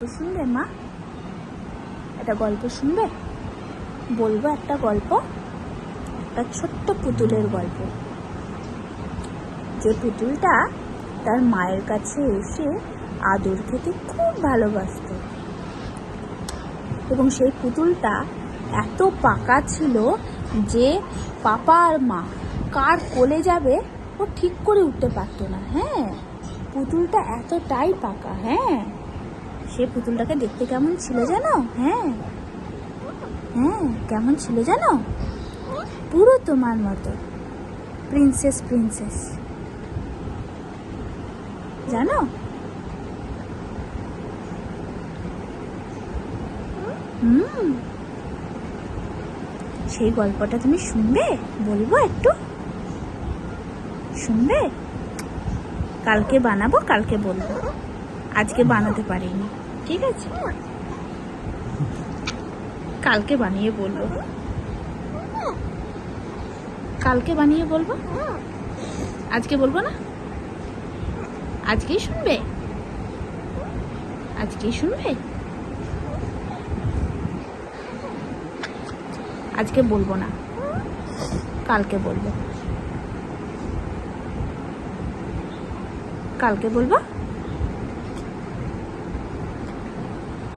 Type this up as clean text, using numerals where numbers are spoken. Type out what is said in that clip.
শুনবে মা? একটা গল্প শুনবে? বলবো একটা গল্প, একটা ছোট্ট পুতুলের গল্প। যে পুতুলটা তার মায়ের কাছে এসে আদর খেতে খুব ভালোবাসত, এবং সেই পুতুলটা এত পাকা ছিল যে পাপা আর মা কার কোলে যাবে ও ঠিক করে উঠতে পারতো না। পুতুলটা এতটাই পাকা। সে পুতুলটাকে দেখতে কেমন ছিল জানো? কেমন ছিল জানো? পুরো তোমার মতো, প্রিন্সেস জানো? সেই গল্পটা তুমি শুনবে? বলবো একটু শুনবে? কালকে বানাবো, কালকে বলবো, আজকে বানাতে পারিনি। ঠিক আছে, কালকে বানিয়ে বলবো। কালকে বানিয়ে বলবো, আজকে বলবো না। আজকেই শুনবে? আজকেই শুনবে? আজকে বলবো না, কালকে বলবো। কালকে বলবো।